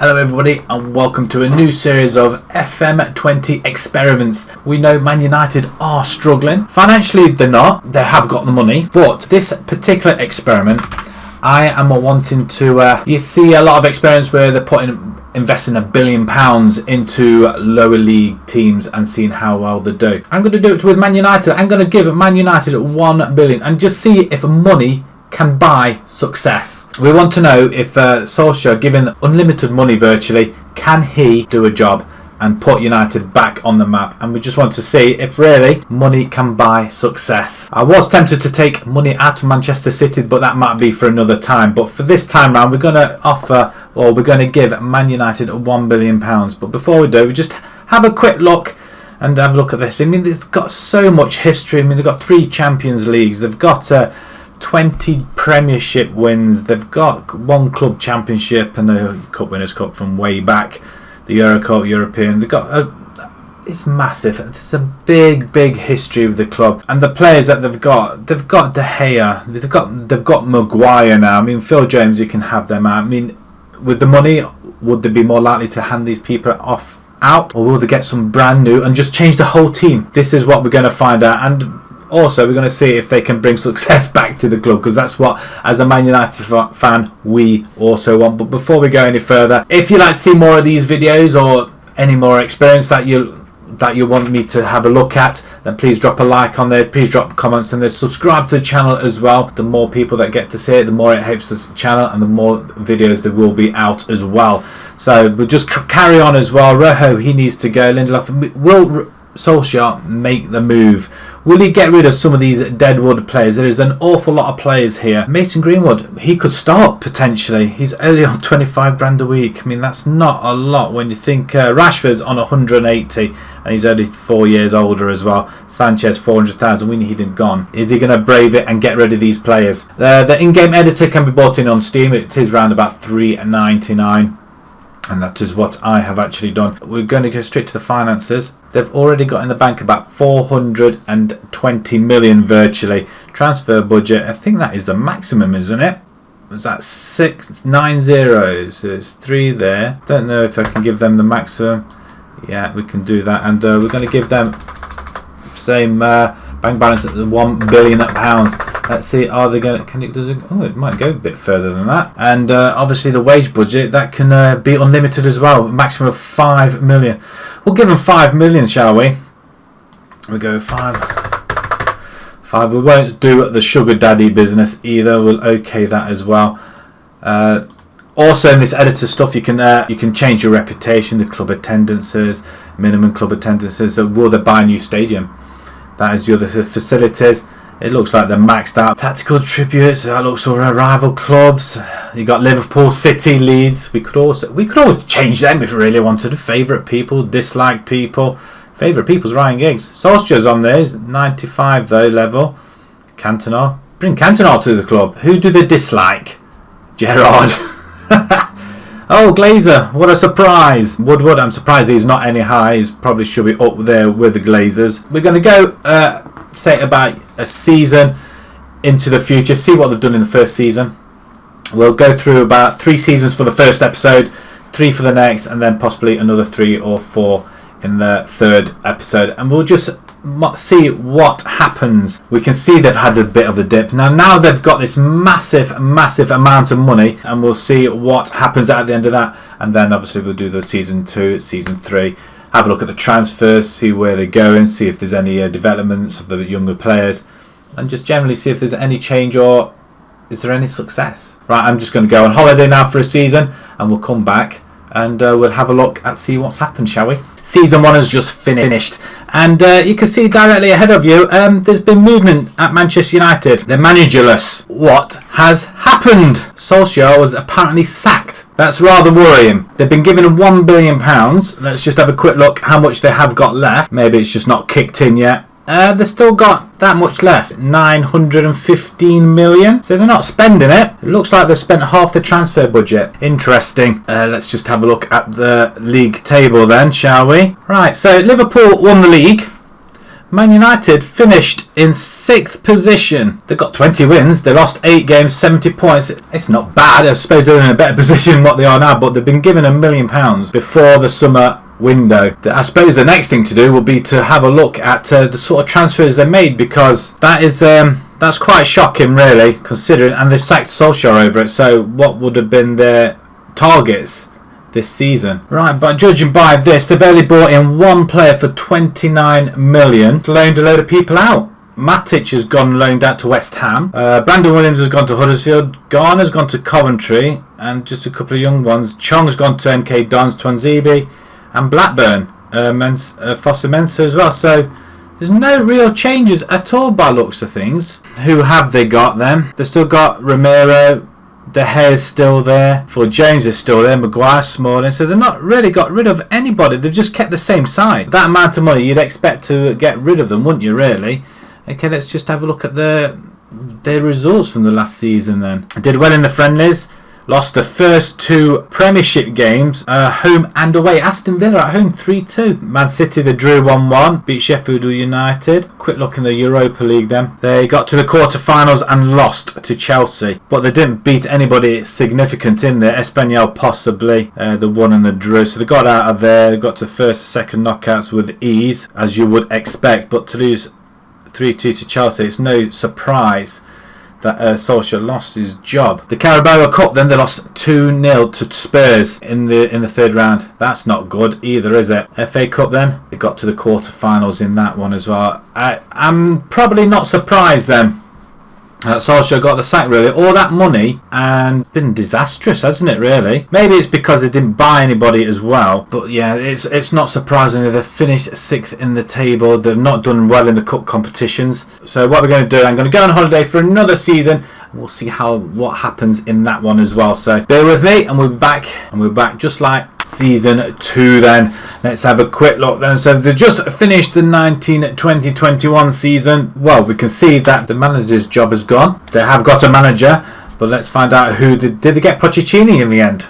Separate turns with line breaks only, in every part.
Hello everybody and welcome to a new series of FM20 experiments. We know Man United are struggling. Financially they're not, they have got the money, but this particular experiment I am wanting to, you see a lot of experiments where they're investing £1 billion into lower league teams and seeing how well they do. I'm going to do it with Man United. I'm going to give Man United £1 billion and just see if money can buy success. We want to know if Solskjaer, given unlimited money virtually, can he do a job and put United back on the map? And we just want to see if really money can buy success. I was tempted to take money out of Manchester City, but that might be for another time. But for this time round, we're going to offer, or we're going to give Man United £1 billion. But before we do, we just have a quick look and have a look at this. I mean, it's got so much history. I mean, they've got 3 Champions Leagues. They've got 20 Premiership wins. They've got 1 Club Championship and a Cup Winners' Cup from way back. The Euro Cup, European. They've got it's massive. It's a big history of the club, and the players that they've got De Gea. They've got Maguire now. I mean, Phil Jones, you can have them out. I mean, with the money, would they be more likely to hand these people out, or will they get some brand new and just change the whole team? This is what we're going to find out. And also, we're going to see if they can bring success back to the club, because that's what, as a Man United fan, we also want. But before we go any further, if you'd like to see more of these videos or any more experience that you want me to have a look at, then please drop a like on there, please drop comments on there, subscribe to the channel as well. The more people that get to see it, the more it helps the channel and the more videos there will be out as well. So we'll just carry on as well. Rojo, he needs to go. Lindelof, will Solskjaer make the move? Will he get rid of some of these deadwood players? There is an awful lot of players here. Mason Greenwood, he could start potentially. He's only on 25 grand a week. I mean, that's not a lot when you think Rashford's on 180 and he's only 4 years older as well. Sanchez 400,000. We need him gone. Is he going to brave it and get rid of these players? The in-game editor can be bought in on Steam. It is around about $3.99. And that is what I have actually done. We're going to go straight to the finances. They've already got in the bank about 420 million virtually. Transfer budget, I think that is the maximum, isn't it? Was that 690? So it's 3 there. Don't know if I can give them the maximum. Yeah, we can do that. And we're going to give them same bank balance at the £1 billion. Let's see, are they going to, oh, it might go a bit further than that. And obviously the wage budget, that can be unlimited as well, maximum of 5 million. We'll give them 5 million, shall we? We'll go 5. We won't do the sugar daddy business either. We'll okay that as well. Also in this editor stuff, you can change your reputation, the club attendances, minimum club attendances. So will they buy a new stadium? That is the other facilities. It looks like they're maxed out. Tactical tributes. That looks for rival clubs. You got Liverpool, City, Leeds. We could always change them if we really wanted. Favourite people, dislike people. Favourite people's Ryan Giggs. Solskjaer's on there. He's 95 though level. Cantona. Bring Cantona to the club. Who do they dislike? Gerrard. Oh, Glazer. What a surprise. Woodward. I'm surprised he's not any high. He probably should be up there with the Glazers. We're going to go say about a season into the future, see what they've done in the first season. We'll go through about 3 seasons for the first episode, 3 for the next, and then possibly another 3 or 4 in the 3rd episode, and we'll just see what happens. We can see they've had a bit of a dip. Now they've got this massive amount of money, and we'll see what happens at the end of that. And then obviously we'll do the season 2, season 3. Have a look at the transfers, see where they're going, see if there's any developments of the younger players, and just generally see if there's any change or is there any success. Right, I'm just going to go on holiday now for a season, and we'll come back and we'll have a look at see what's happened, shall we? Season 1 has just finished, and you can see directly ahead of you there's been movement at Manchester United. They're managerless. What has happened? Solskjaer was apparently sacked. That's rather worrying. They've been given £1 billion. Let's just have a quick look how much they have got left. Maybe it's just not kicked in yet. They've still got that much left, 915 million. So they're not spending it. It looks like they've spent half the transfer budget. Interesting. Let's just have a look at the league table then, shall we? Right, so Liverpool won the league. Man United finished in 6th position. They got 20 wins. They lost 8 games, 70 points. It's not bad. I suppose they're in a better position than what they are now, but they've been given £1 million before the summer window. I suppose the next thing to do will be to have a look at the sort of transfers they made, because that is that's quite shocking, really, considering, and they sacked Solskjaer over it. So what would have been their targets this season? Right, but judging by this, they've only brought in one player for 29 million, loaned a load of people out. Matic has gone loaned out to West Ham. Brandon Williams has gone to Huddersfield. Garner's gone to Coventry, and just a couple of young ones. Chong's gone to MK Dons, Twanzebe, and Blackburn. Foster Mensah as well. So there's no real changes at all by looks of things. Who have they got then? They've still got Romero. De Gea's still there. For James is still there. Maguire, Smalling. So they've not really got rid of anybody. They've just kept the same side. That amount of money, you'd expect to get rid of them, wouldn't you, really? Okay, let's just have a look at their results from the last season then. Did well in the friendlies. Lost the first 2 Premiership games, home and away. Aston Villa at home 3-2. Man City, they drew 1-1. Beat Sheffield United. Quick look in the Europa League then. They got to the quarter-finals and lost to Chelsea. But they didn't beat anybody significant in there. Espanyol possibly. The one and the drew. So they got out of there. They got to first, second knockouts with ease, as you would expect. But to lose 3-2 to Chelsea, it's no surprise that Solskjaer lost his job. The Carabao Cup then, they lost 2-0 to Spurs in the third round. That's not good either, is it? FA Cup then, they got to the quarter-finals in that one as well. I'm probably not surprised then Solskjaer got the sack, really. All that money, and been disastrous, hasn't it, really? Maybe it's because they didn't buy anybody as well. But yeah, it's not surprising. They've finished 6th in the table. They've not done well in the cup competitions. So what we're going to do, I'm going to go on holiday for another season. We'll see what happens in that one as well. So bear with me, and we'll be back. And we're back just like season 2 then. Let's have a quick look then. So they just finished the 19-20-21 season. Well, we can see that the manager's job has gone. They have got a manager, but let's find out who did they get Pochettino in the end?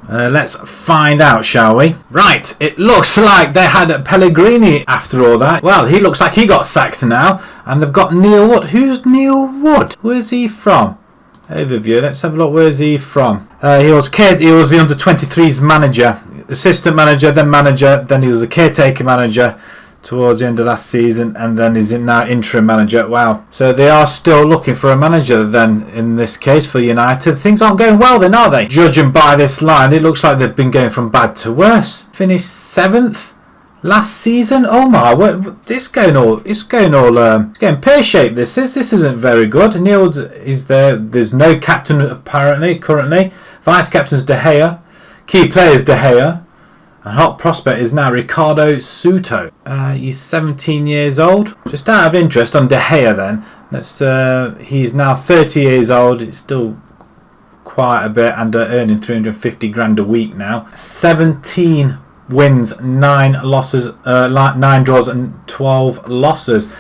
Let's find out, shall we? Right, it looks like they had Pellegrini after all that. Well, he looks like he got sacked now. And they've got Neil Wood. Who's Neil Wood? Where's he from? Overview. Let's have a look. Where's he from? He was the under-23s manager. Assistant manager, then manager. Then he was a caretaker manager towards the end of last season. And then he's now interim manager. Wow. So they are still looking for a manager then, in this case, for United. Things aren't going well then, are they? Judging by this line, it looks like they've been going from bad to worse. Finished 7th last season. Oh my, it's going pear-shaped. This isn't very good. Neil is there. There's no captain apparently currently. Vice captain's De Gea. Key players De Gea. And hot prospect is now Ricardo Souto. He's 17 years old. Just out of interest on De Gea then. He's now 30 years old. It's still quite a bit, and earning 350 grand a week now. 17 wins, 9 losses, 9 draws and 12 losses.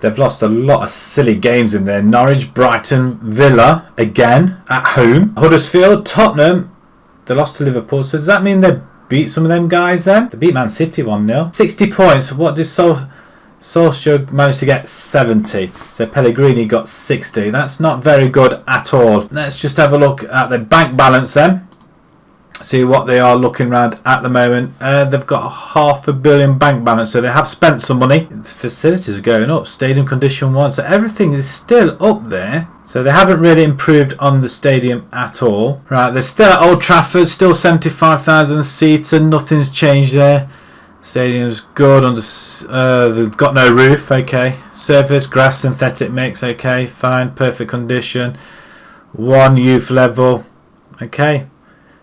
They've lost a lot of silly games in there. Norwich, Brighton, Villa again at home. Huddersfield, Tottenham. They lost to Liverpool. So does that mean they beat some of them guys then? They beat Man City 1-0. 60 points. What did Solskjaer manage to get? 70. So Pellegrini got 60. That's not very good at all. Let's just have a look at the bank balance then. See what they are looking around at the moment. They've got £500 million bank balance, so they have spent some money. The facilities are going up. Stadium condition 1, so everything is still up there. So they haven't really improved on the stadium at all. Right, they're still at Old Trafford, still 75,000 seats, and nothing's changed there. Stadium's good. They've got no roof. Okay, surface, grass, synthetic mix. Okay, fine, perfect condition. 1 youth level. Okay.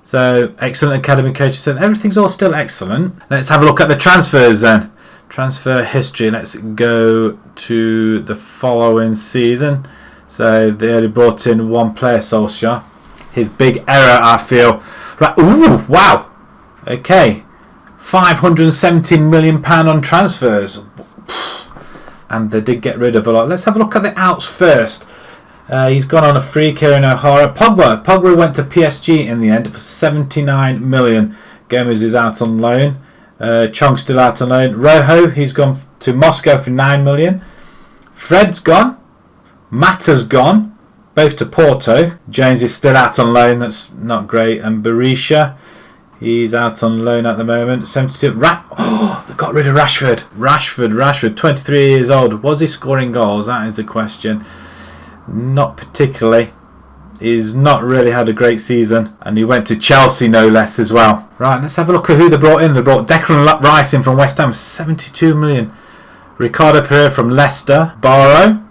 So, excellent academy coaches. So, everything's all still excellent. Let's have a look at the transfers then. Transfer history. Let's go to the following season. So, they only brought in one player, Solskjaer. His big error, I feel. Right. Ooh, wow. Okay. £517 million on transfers. And they did get rid of a lot. Let's have a look at the outs first. He's gone on a free, Kieran O'Hara. Pogba went to PSG in the end for 79 million. Gomez is out on loan. Chong still out on loan. Rojo, he's gone to Moscow for 9 million. Fred's gone. Mata's gone. Both to Porto. James is still out on loan. That's not great. And Berisha, he's out on loan at the moment. 72. They got rid of Rashford. Rashford, 23 years old. Was he scoring goals? That is the question. Not particularly. He's not really had a great season. And he went to Chelsea no less as well. Right, let's have a look at who they brought in. They brought Declan Rice in from West Ham. 72 million. Ricardo Pereira from Leicester. Barrow.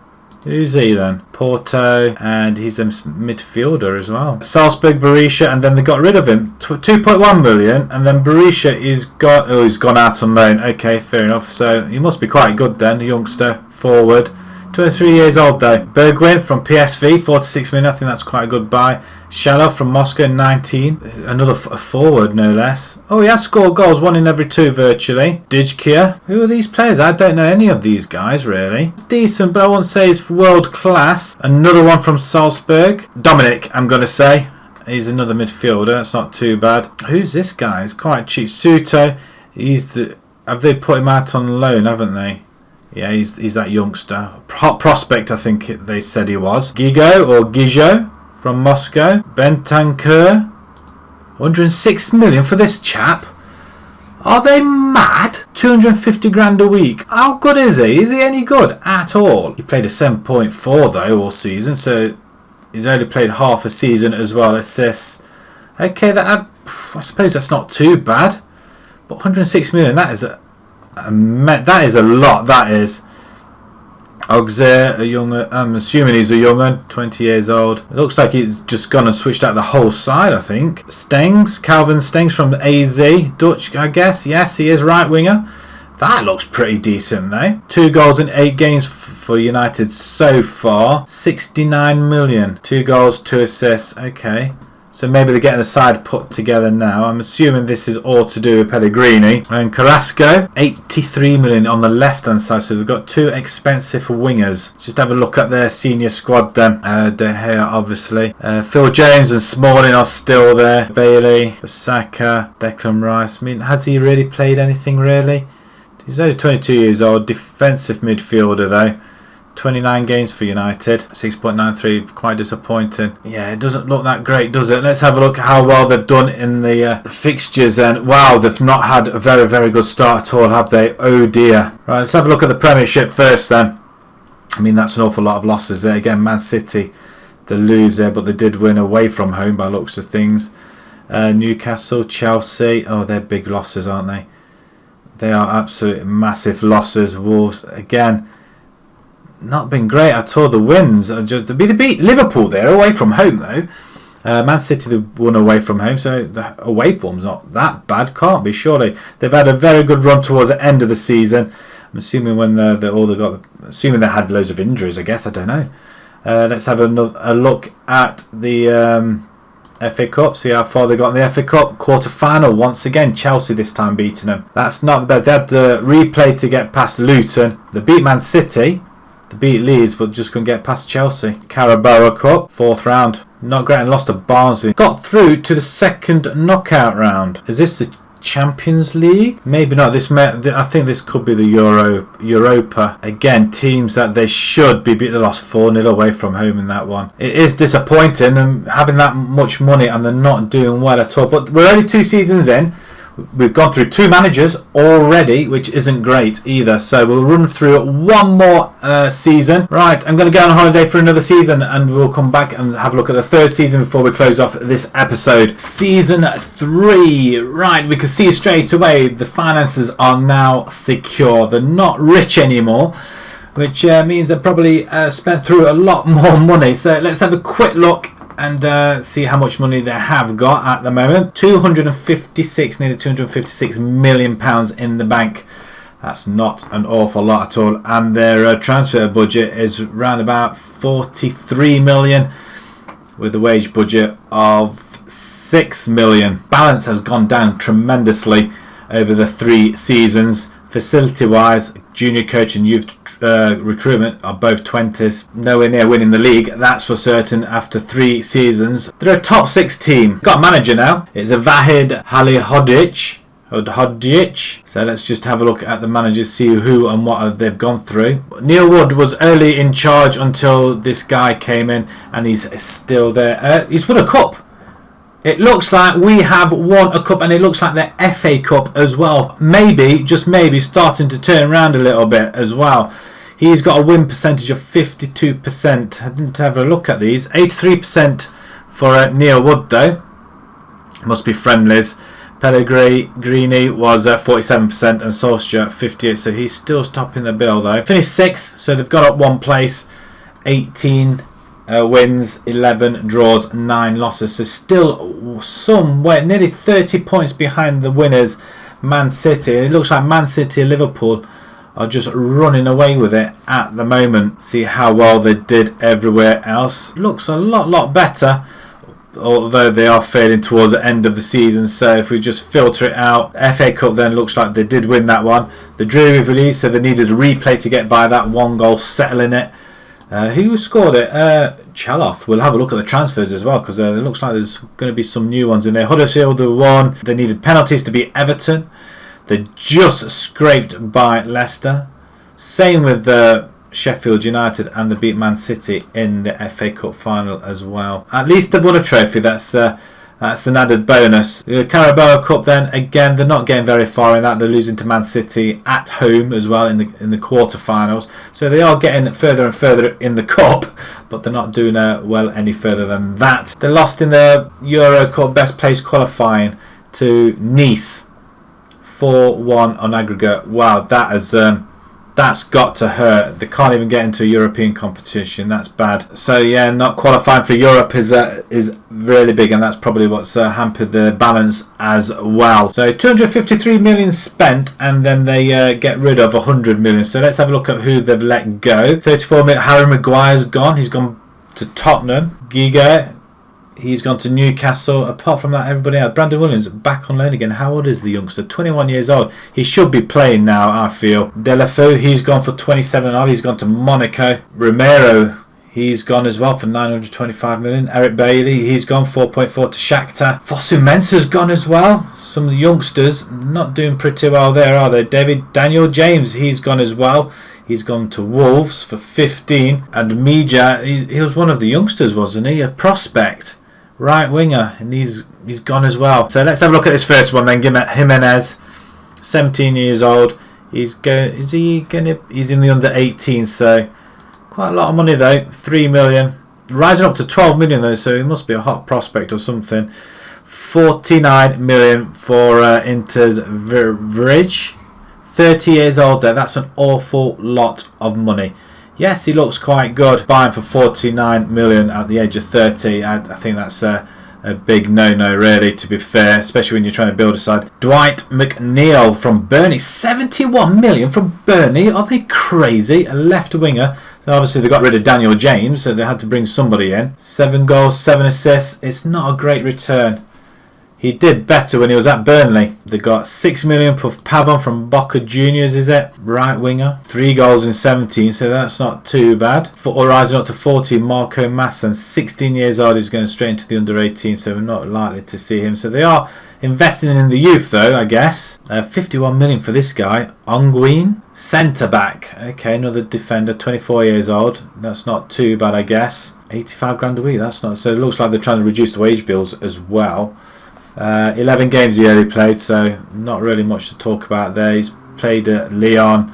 Who's he then? Porto, and he's a midfielder as well. Salzburg, Berisha, and then they got rid of him. 2.1 million, and then Berisha he's gone out on loan. Okay, fair enough. So he must be quite good then, the youngster forward. 23 years old though. Bergwijn from PSV, 46 million. I think that's quite a good buy. Shallow from Moscow, 19. Another forward, no less. Oh, he has scored goals, 1 in every 2 virtually. Dijkja. Who are these players? I don't know any of these guys, really. It's decent, but I won't say it's world class. Another one from Salzburg. Dominic, I'm going to say. He's another midfielder. That's not too bad. Who's this guy? He's quite cheap. Suto. Have they put him out on loan, haven't they? Yeah, he's that youngster. Hot prospect, I think they said he was. Gijo from Moscow. Bentancur. 106 million for this chap. Are they mad? 250 grand a week. How good is he? Is he any good at all? He played a 7.4 though all season, so he's only played half a season as well. Assists. Okay, I suppose that's not too bad. But 106 million, that is a lot. That is. Auxerre, I'm assuming he's a young one, 20 years old. It looks like he's just gone and switched out the whole side, I think. Calvin Stengs from AZ, Dutch, I guess. Yes, he is right winger. That looks pretty decent though. 2 goals in 8 games for United so far. 69 million. 2 goals, 2 assists. Okay. So maybe they're getting a side put together now. I'm assuming this is all to do with Pellegrini. And Carrasco, 83 million on the left-hand side. So they've got 2 expensive wingers. Just have a look at their senior squad then. De Gea, obviously. Phil Jones and Smalling are still there. Bailey, Saka, Declan Rice. I mean, has he really played anything, really? He's only 22 years old. Defensive midfielder, though. 29 games for United, 6.93, quite disappointing. Yeah, it doesn't look that great, does it? Let's have a look at how well they've done in the fixtures. And wow, they've not had a very, very good start at all, have they? Oh dear. Right, let's have a look at the Premiership first then. I mean, that's an awful lot of losses there. Again, Man City, the loser, but they did win away from home by looks of things. Newcastle, Chelsea, oh, they're big losses, aren't they? They are absolute massive losses. Wolves, again, not been great at all. The wins they beat Liverpool there away from home though. Man City, they won away from home, so the away form's not that bad. Can't be, surely. They've had a very good run towards the end of the season. I'm assuming assuming they had loads of injuries. I guess, I don't know. Let's have a look at the FA Cup. See how far they got in the FA Cup quarter final. Once again, Chelsea this time beating them. That's not the best. They had to replay to get past Luton. They beat Man City. They beat Leeds, but just couldn't get past Chelsea. Carabao Cup, 4th round. Not great, and lost to Barnsley. Got through to the 2nd knockout round. Is this the Champions League? Maybe not. I think this could be the Europa. Again, teams that they should be beat. They lost 4-0 away from home in that one. It is disappointing, and having that much money and they're not doing well at all. But we're only 2 seasons in. We've gone through 2 managers already, which isn't great either. So we'll run through one more season. Right, I'm going to go on holiday for another season and we'll come back and have a look at the 3rd season before we close off this episode. Season 3. Right, we can see straight away the finances are now secure. They're not rich anymore, which means they've probably spent through a lot more money. So let's have a quick look and see how much money they have got at the moment. nearly 256 million pounds in the bank. That's not an awful lot at all. And their transfer budget is around about 43 million, with a wage budget of 6 million. Balance has gone down tremendously over the 3 seasons. Facility wise, junior coach and youth recruitment are both 20s. Nowhere near winning the league, that's for certain, after 3 seasons. They're a top 6 team. Got a manager now. It's a Vahid Halilhodžić. Hodjic. So let's just have a look at the managers, see who and what they've gone through. Neil Wood was early in charge until this guy came in, and he's still there. He's won a cup. It looks like we have won a cup, and it looks like the FA Cup as well. Maybe, just maybe, starting to turn around a little bit as well. He's got a win percentage of 52%. I didn't have a look at these. 83% for Neil Wood though. Must be friendlies. Pellegrini was 47% and Solskjaer 58%, so he's still topping the bill though. Finished 6th, so they've got up 1 place. 18 wins, 11 draws, 9 losses, so still somewhere nearly 30 points behind the winners, Man City. It looks like Man City and Liverpool are just running away with it at the moment. See how well they did everywhere else. Looks a lot better, although they are fading towards the end of the season. So if we just filter it out, FA Cup then looks like they did win that one. The drew with Leeds, so they needed a replay to get by that 1 goal, settling it. Who scored it? Chaloff. We'll have a look at the transfers as well, because it looks like there's going to be some new ones in there. Huddersfield won. They needed penalties to beat Everton. They just scraped by Leicester. Same with Sheffield United, and they beat Man City in the FA Cup final as well. At least they've won a trophy. That's an added bonus. The Carabao Cup then, again, they're not getting very far in that. They're losing to Man City at home as well in the quarterfinals. So they are getting further and further in the cup, but they're not doing well any further than that. They lost in the Euro Cup best place qualifying to Nice, 4-1 on aggregate. Wow, that's got to hurt. They can't even get into a European competition. That's bad. So yeah, not qualifying for Europe is really big, and that's probably what's hampered the balance as well. So 253 million spent, and then they get rid of 100 million. So let's have a look at who they've let go. 34 million. Harry Maguire's gone. He's gone to Tottenham. Giga, he's gone to Newcastle. Apart from that, everybody else. Brandon Williams back on loan again. How old is the youngster? 21 years old. He should be playing now, I feel. Delafeu, he's gone for 27.5. He's gone to Monaco. Romero, he's gone as well for 925 million. Eric Bailey, he's gone 4.4 to Shakhtar. Fosu Mensah's gone as well. Some of the youngsters not doing pretty well there, are they? Daniel James, he's gone as well. He's gone to Wolves for 15. And Mija, he was one of the youngsters, wasn't he? A prospect. Right winger, and he's gone as well. So let's have a look at this first one then. Jimenez, 17 years old. He's in the under 18, so quite a lot of money though. 3 million, rising up to 12 million though, so he must be a hot prospect or something. 49 million for Inter's Vrij, 30 years old there. That's an awful lot of money. Yes, he looks quite good. Buying for 49 million at the age of 30, I think that's a big no-no, really, to be fair, especially when you're trying to build a side. Dwight McNeil from Burnley, 71 million from Burnley. Are they crazy? A left winger. So obviously they got rid of Daniel James, so they had to bring somebody in. 7 goals, 7 assists. It's not a great return. He did better when he was at Burnley. They got 6 million for Pavon from Boca Juniors, is it? Right winger. 3 goals in 17, so that's not too bad. Rising up to 14, Marco Masson, 16 years old. He's going straight into the under 18, so we're not likely to see him. So they are investing in the youth though, I guess. 51 million for this guy. Onguin, centre back. Okay, another defender, 24 years old. That's not too bad, I guess. 85 grand a week, that's not. So it looks like they're trying to reduce the wage bills as well. 11 games he only played, so not really much to talk about there. He's played at Lyon,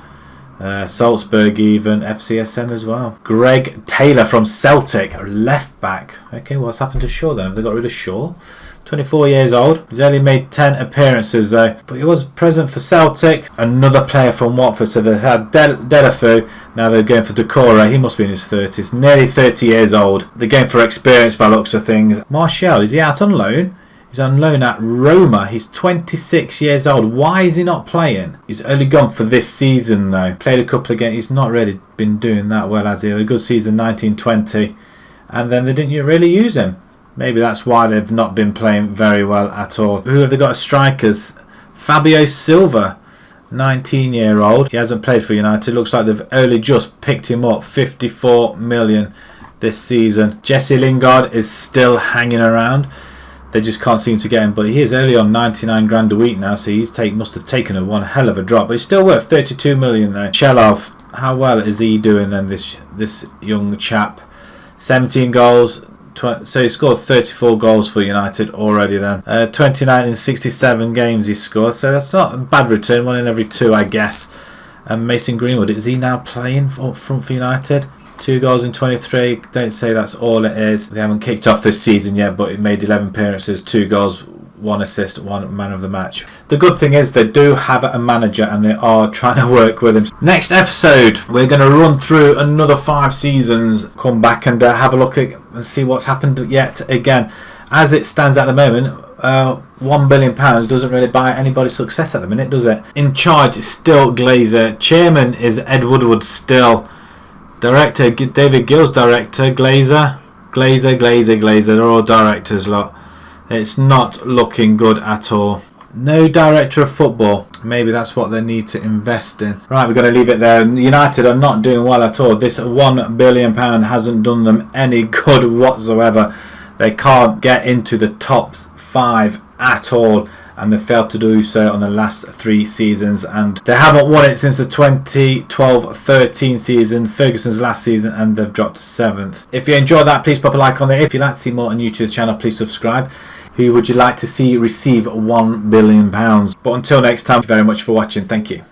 Salzburg even, FCSM as well. Greg Taylor from Celtic, left back. Okay, what's happened to Shaw then? Have they got rid of Shaw? 24 years old. He's only made 10 appearances though, but he was present for Celtic. Another player from Watford, so they had Delafeu. Now they're going for Decore. He must be in his 30s, nearly 30 years old. They're going for experience by looks of things. Martial, is he out on loan? He's on loan at Roma. He's 26 years old. Why is he not playing? He's only gone for this season though. Played a couple of games. He's not really been doing that well, has he? A good season 1920, and then they didn't really use him. Maybe that's why they've not been playing very well at all. Who have they got as strikers? Fabio Silva, 19-year-old. He hasn't played for United. Looks like they've only just picked him up. 54 million this season. Jesse Lingard is still hanging around. They just can't seem to get him. But he is early on 99 grand a week now, so must have taken one hell of a drop. But he's still worth 32 million there. Shelov, how well is he doing then, this young chap? 17 goals. So he scored 34 goals for United already then. 29 in 67 games he scored. So that's not a bad return. 1 in every 2, I guess. And Mason Greenwood, is he now playing up front for United? 2 goals in 23. Don't say that's all it is. They haven't kicked off this season yet, but he made 11 appearances, 2 goals, 1 assist, 1 man of the match. The good thing is they do have a manager and they are trying to work with him. Next episode, we're going to run through another 5 seasons, come back and have a look at and see what's happened yet again. As it stands at the moment, £1 billion doesn't really buy anybody's success at the minute, does it? In charge is still Glazer. Chairman is Ed Woodward still. Director, David Gill's director. Glazer. They're all directors, lot. It's not looking good at all. No director of football. Maybe that's what they need to invest in. Right, we're going to leave it there. United are not doing well at all. This £1 billion hasn't done them any good whatsoever. They can't get into the top 5 at all, and they failed to do so on the last 3 seasons, and they haven't won it since the 2012-13 season, Ferguson's last season, and they've dropped to 7th. If you enjoyed that, please pop a like on there. If you'd like to see more on YouTube channel, please subscribe. Who would you like to see receive £1 billion? But until next time, thank you very much for watching. Thank you.